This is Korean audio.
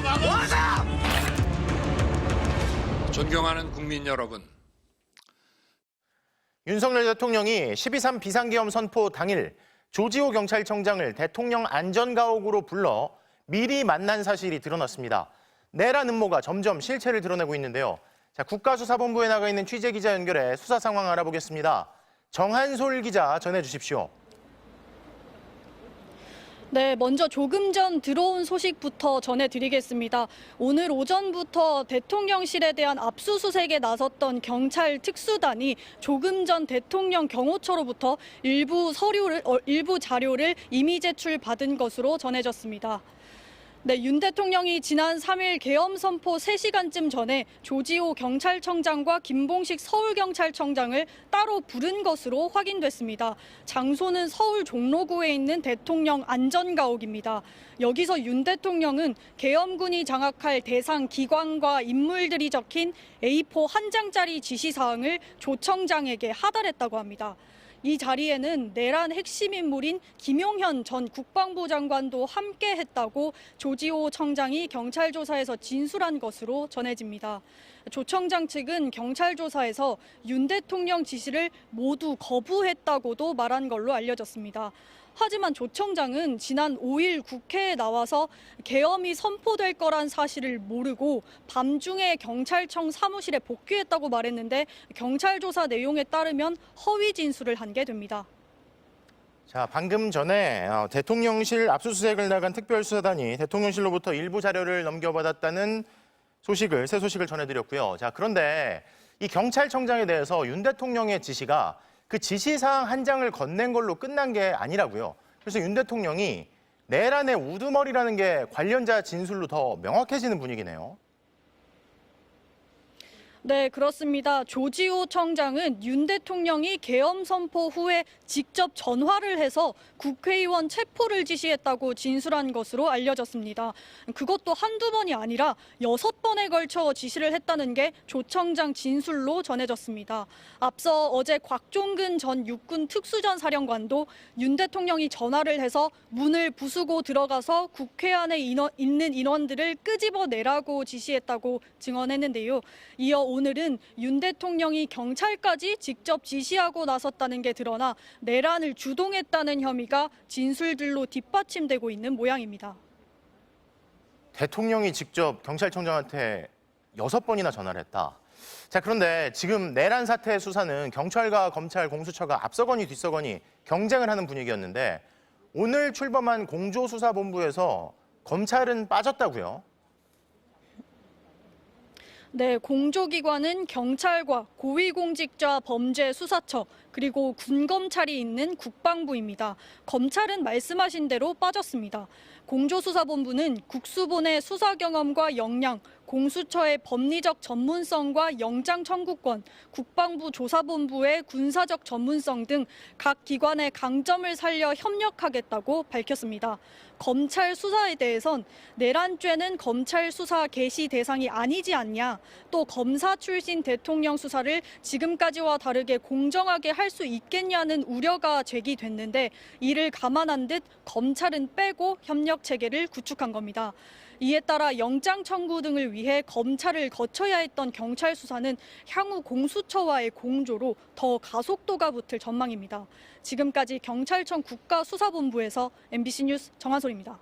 막아! 존경하는 국민 여러분. 윤석열 대통령이 12.3 비상계엄 선포 당일 조지호 경찰청장을 대통령 안전가옥으로 불러 미리 만난 사실이 드러났습니다. 내란 음모가 점점 실체를 드러내고 있는데요. 자, 국가수사본부에 나가 있는 취재기자 연결해 수사 상황 알아보겠습니다. 정한솔 기자 전해주십시오. 네, 먼저 조금 전 들어온 소식부터 전해드리겠습니다. 오늘 오전부터 대통령실에 대한 압수수색에 나섰던 경찰 특수단이 조금 전 대통령 경호처로부터 일부 자료를 이미 제출받은 것으로 전해졌습니다. 네, 윤 대통령이 지난 3일 계엄 선포 3시간쯤 전에 조지호 경찰청장과 김봉식 서울경찰청장을 따로 부른 것으로 확인됐습니다. 장소는 서울 종로구에 있는 대통령 안전가옥입니다. 여기서 윤 대통령은 계엄군이 장악할 대상 기관과 인물들이 적힌 A4 한 장짜리 지시사항을 조 청장에게 하달했다고 합니다. 이 자리에는 내란 핵심 인물인 김용현 전 국방부 장관도 함께했다고 조지호 청장이 경찰 조사에서 진술한 것으로 전해집니다. 조 청장 측은 경찰 조사에서 윤 대통령 지시를 모두 거부했다고도 말한 걸로 알려졌습니다. 하지만 조 청장은 지난 5일 국회에 나와서 계엄이 선포될 거란 사실을 모르고 밤중에 경찰청 사무실에 복귀했다고 말했는데 경찰 조사 내용에 따르면 허위 진술을 한 게 됩니다. 자, 방금 전에 대통령실 압수수색을 나간 특별수사단이 대통령실로부터 일부 자료를 넘겨받았다는 새 소식을 전해드렸고요. 자, 그런데 이 경찰청장에 대해서 윤 대통령의 지시가 그 지시사항 한 장을 건넨 걸로 끝난 게 아니라고요. 그래서 윤 대통령이 내란의 우두머리라는 게 관련자 진술로 더 명확해지는 분위기네요. 네, 그렇습니다. 조지호 청장은 윤 대통령이 계엄 선포 후에 직접 전화를 해서 국회의원 체포를 지시했다고 진술한 것으로 알려졌습니다. 그것도 한두 번이 아니라 6번에 걸쳐 지시를 했다는 게 조 청장 진술로 전해졌습니다. 앞서 어제 곽종근 전 육군 특수전 사령관도 윤 대통령이 전화를 해서 문을 부수고 들어가서 국회 안에 있는 인원들을 끄집어내라고 지시했다고 증언했는데요. 이어 오늘은 윤 대통령이 경찰까지 직접 지시하고 나섰다는 게 드러나 내란을 주동했다는 혐의가 진술들로 뒷받침되고 있는 모양입니다. 대통령이 직접 경찰청장한테 6번이나 전화를 했다. 자, 그런데 지금 내란 사태 수사는 경찰과 검찰, 공수처가 앞서거니 뒤서거니 경쟁을 하는 분위기였는데 오늘 출범한 공조수사본부에서 검찰은 빠졌다고요? 네, 공조기관은 경찰과 고위공직자 범죄수사처 그리고 군검찰이 있는 국방부입니다. 검찰은 말씀하신 대로 빠졌습니다. 공조수사본부는 국수본의 수사 경험과 역량, 공수처의 법리적 전문성과 영장 청구권, 국방부 조사본부의 군사적 전문성 등 각 기관의 강점을 살려 협력하겠다고 밝혔습니다. 검찰 수사에 대해선 내란죄는 검찰 수사 개시 대상이 아니지 않냐, 또 검사 출신 대통령 수사를 지금까지와 다르게 공정하게 할 수 있겠냐는 우려가 제기됐는데 이를 감안한 듯 검찰은 빼고 협력 체계를 구축한 겁니다. 이에 따라 영장 청구 등을 위해 검찰을 거쳐야 했던 경찰 수사는 향후 공수처와의 공조로 더 가속도가 붙을 전망입니다. 지금까지 경찰청 국가수사본부에서 MBC 뉴스 정한솔입니다.